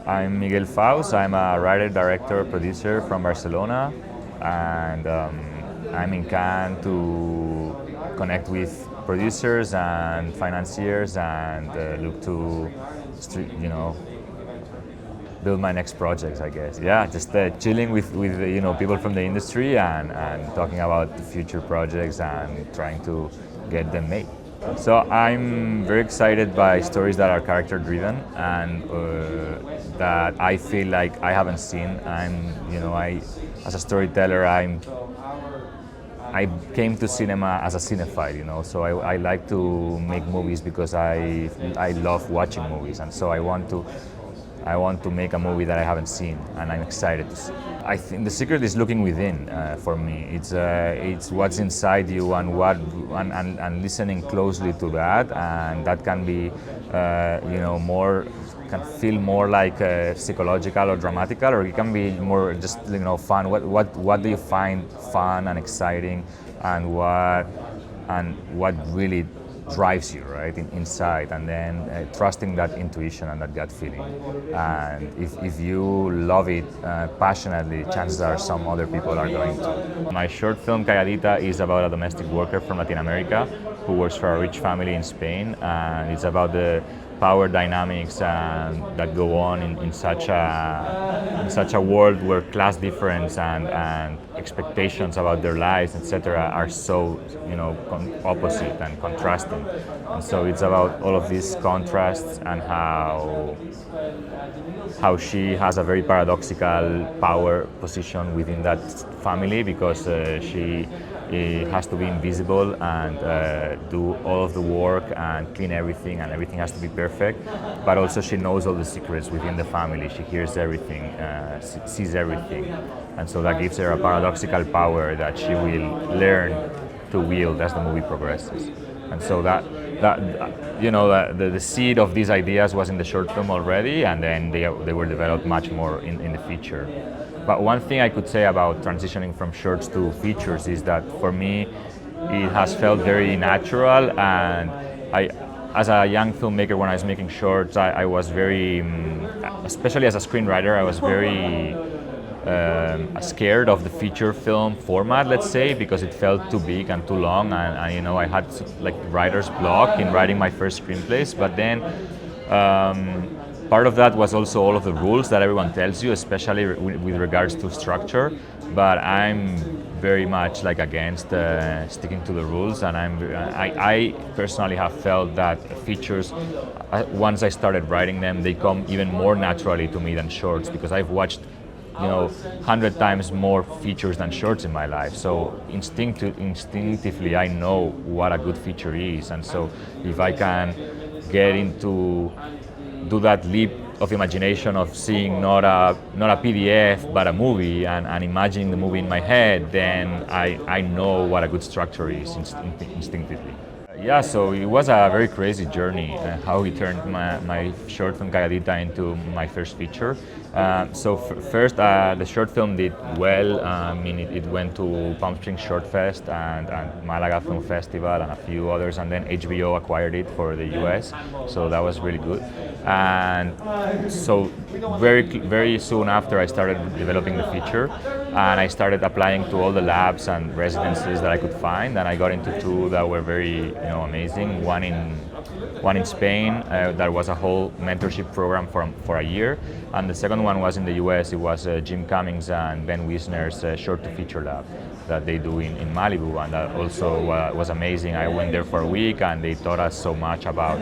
I'm Miguel Faus. I'm a writer, director, producer from Barcelona, and I'm in Cannes to connect with producers and financiers and look to, build my next projects, I guess. Yeah, just chilling with people from the industry and talking about the future projects and trying to get them made. So I'm very excited by stories that are character driven and that I feel like I haven't seen. As a storyteller, I came to cinema as a cinephile, so I like to make movies because I love watching movies, and so I want to make a movie that I haven't seen, and I'm excited to see. I think the secret is looking within. For me, it's what's inside you and listening closely to that, and that can be, can feel more like psychological or dramatical, or it can be more just fun. What do you find fun and exciting, and what really drives you inside, and then trusting that intuition and that gut feeling. And if you love it passionately, chances are some other people are going to. My short film Calladita is about a domestic worker from Latin America who works for a rich family in Spain, and it's about the power dynamics that go on in such a world where class difference and expectations about their lives, etc., are so opposite and contrasting. And so it's about all of these contrasts and how she has a very paradoxical power position within that family, because she has to be invisible and do all of the work and clean everything, and everything has to be perfect. But also she knows all the secrets within the family. She hears everything, sees everything, and so that gives her a paradoxical power that she will learn to wield as the movie progresses. And so the seed of these ideas was in the short film already, and then they were developed much more in the feature. But one thing I could say about transitioning from shorts to features is that for me it has felt very natural, and as a young filmmaker, when I was making shorts, I was very, especially as a screenwriter, I was very scared of the feature film format, let's say, because it felt too big and too long, and I had like writer's block in writing my first screenplays. But then part of that was also all of the rules that everyone tells you, especially with regards to structure. But I'm very much against sticking to the rules, and I personally have felt that features, once I started writing them, they come even more naturally to me than shorts, because I've watched 100 times more features than shorts in my life. So instinctively I know what a good feature is, and so if I can get into do that leap of imagination of seeing not a PDF but a movie, and imagining the movie in my head, then I know what a good structure is instinctively. Yeah, so it was a very crazy journey, how we turned my short film Calladita into my first feature. First, the short film did well. It went to Palm Springs Short Fest and Malaga Film Festival and a few others, and then HBO acquired it for the US, so that was really good. And so very soon after, I started developing the feature, and I started applying to all the labs and residencies that I could find, and I got into two that were very amazing. One in Spain, that was a whole mentorship program for a year, and the second one was in the US. It was Jim Cummings and Ben Wisner's short to feature lab that they do in Malibu, and that also was amazing. I went there for a week, and they taught us so much about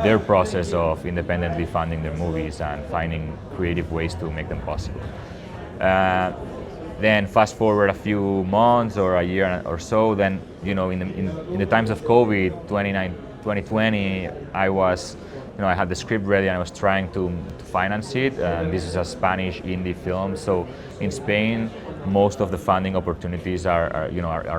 their process of independently funding their movies and finding creative ways to make them possible. Then fast forward a few months or a year or so, then in the times of COVID, 2020, I had the script ready and I was trying to finance it. This is a Spanish indie film, so in Spain, most of the funding opportunities are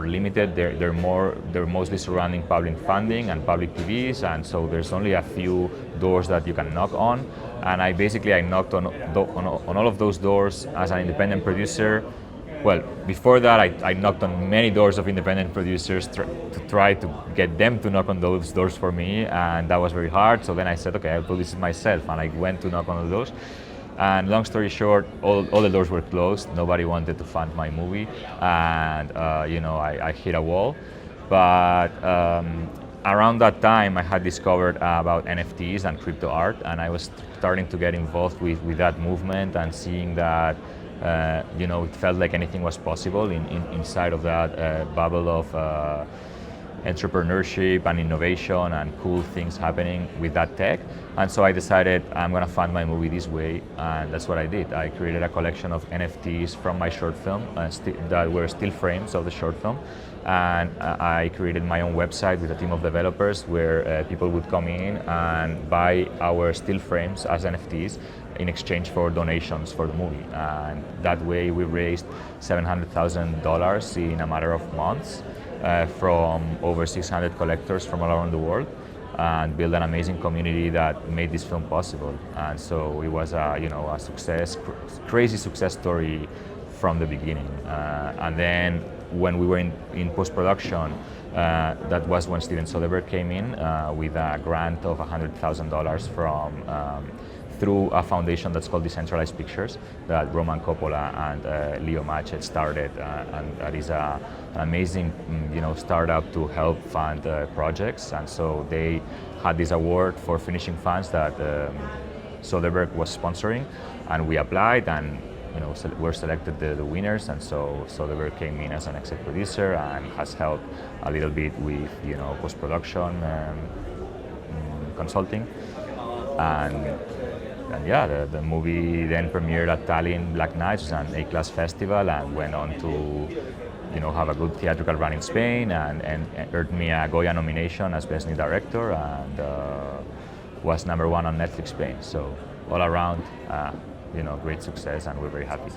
limited. They're mostly surrounding public funding and public TVs, and so there's only a few doors that you can knock on. And I knocked on all of those doors as an independent producer. Well, before that, I knocked on many doors of independent producers to try to get them to knock on those doors for me, and that was very hard. So then I said, okay, I'll do this myself, and I went to knock on the doors. And long story short, all the doors were closed. Nobody wanted to fund my movie, and I hit a wall. But around that time, I had discovered about NFTs and crypto art, and I was starting to get involved with that movement and seeing that it felt like anything was possible inside of that bubble of entrepreneurship and innovation and cool things happening with that tech. And so I decided I'm going to fund my movie this way, and that's what I did. I created a collection of NFTs from my short film that were still frames of the short film, and I created my own website with a team of developers where people would come in and buy our still frames as NFTs in exchange for donations for the movie. And that way we raised $700,000 in a matter of months from over 600 collectors from all around the world, and built an amazing community that made this film possible. And so it was a success, crazy success story from the beginning. And then when we were in post-production, that was when Steven Soderbergh came in with a grant of $100,000 from through a foundation that's called Decentralized Pictures that Roman Coppola and Leo Machet started, and that is an amazing startup to help fund projects. And so they had this award for finishing funds that Soderbergh was sponsoring, and we applied, and were selected the winners. And so Soderbergh came in as an exec producer and has helped a little bit with post-production consulting. And yeah, the movie then premiered at Tallinn Black Nights, an A-class festival, and went on to have a good theatrical run in Spain, and earned me a Goya nomination as Best New Director, and was #1 on Netflix Spain. So all around, great success, and we're very happy.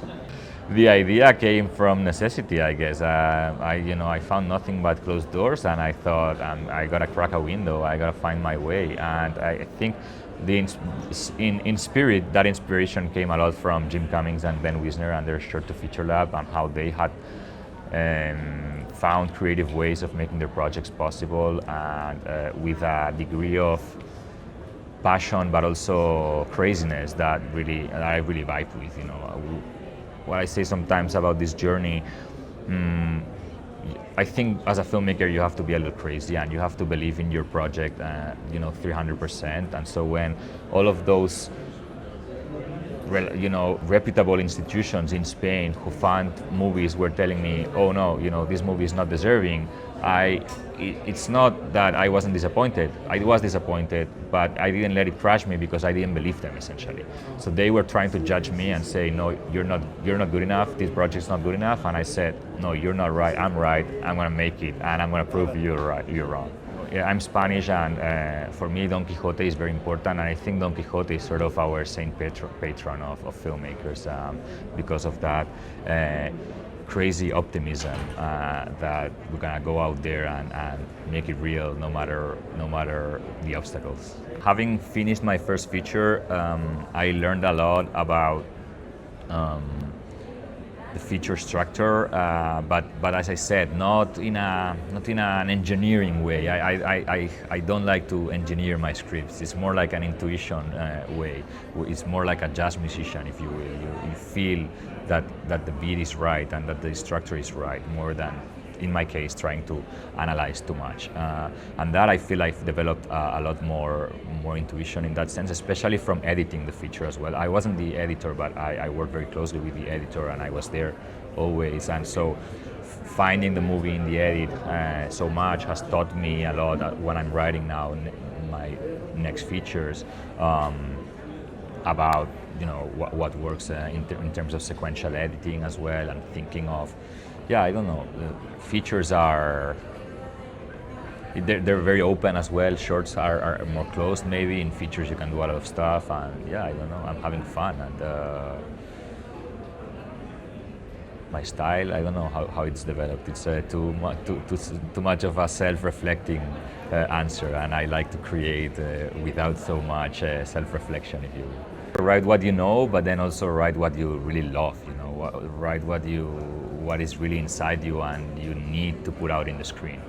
The idea came from necessity, I guess. I found nothing but closed doors, and I thought I gotta crack a window. I gotta find my way, and I think in spirit, that inspiration came a lot from Jim Cummings and Ben Wisner and their Short-to-Feature Lab, and how they had found creative ways of making their projects possible, and with a degree of passion but also craziness that I really vibe with. What I say sometimes about this journey, I think as a filmmaker you have to be a little crazy, and you have to believe in your project 300%. And so when all of those reputable institutions in Spain who fund movies were telling me, oh no, this movie is not deserving, it's not that I wasn't disappointed. I was disappointed, but I didn't let it crush me because I didn't believe them, essentially. So they were trying to judge me and say, no, you're not good enough, this project's not good enough. And I said, no, you're not right, I'm right, I'm gonna make it, and I'm gonna prove you're right, you're wrong. Yeah, I'm Spanish, and for me Don Quixote is very important, and I think Don Quixote is sort of our saint patron of filmmakers, because of that crazy optimism that we're gonna go out there and make it real no matter the obstacles. Having finished my first feature, I learned a lot about the feature structure, but as I said, not in an engineering way. I don't like to engineer my scripts. It's more like an intuition way. It's more like a jazz musician, if you will. You feel that the beat is right and that the structure is right, more than, in my case, trying to analyze too much. And that I feel I've developed a lot more intuition in that sense, especially from editing the feature as well. I wasn't the editor, but I worked very closely with the editor, and I was there always. And so finding the movie in the edit so much has taught me a lot when I'm writing now my next features, about what works in terms of sequential editing as well, and thinking of, I don't know, features are, they're very open as well. Shorts are more closed maybe. In features you can do a lot of stuff, and I don't know, I'm having fun. And my style, I don't know how it's developed. It's too much of a self-reflecting answer, and I like to create without so much self-reflection, if you will. Write what you know, but then also write what you really love. Write what is really inside you and you need to put out in the screen.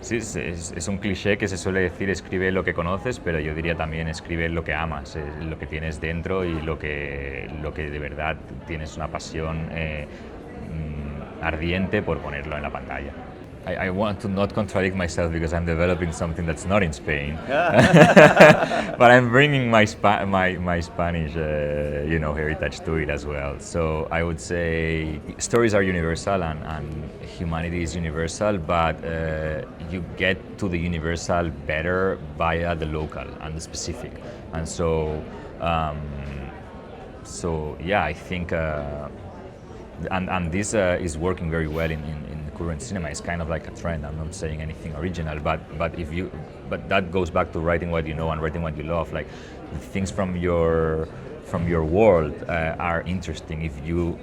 Sí, es un cliché que se suele decir, escribe lo que conoces, pero yo diría también escribe lo que amas, lo que tienes dentro y lo que de verdad tienes una pasión ardiente por ponerlo en la pantalla. I want to not contradict myself because I'm developing something that's not in Spain, but I'm bringing my Spanish, heritage to it as well. So I would say stories are universal and humanity is universal, but you get to the universal better via the local and the specific. And so, yeah, I think. And this is working very well in current cinema. It's kind of like a trend. I'm not saying anything original, but that goes back to writing what you know and writing what you love. Like the things from your world are interesting if you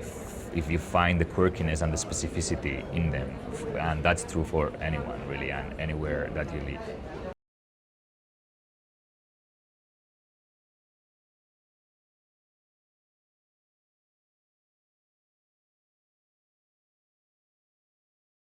find the quirkiness and the specificity in them, and that's true for anyone really and anywhere that you live.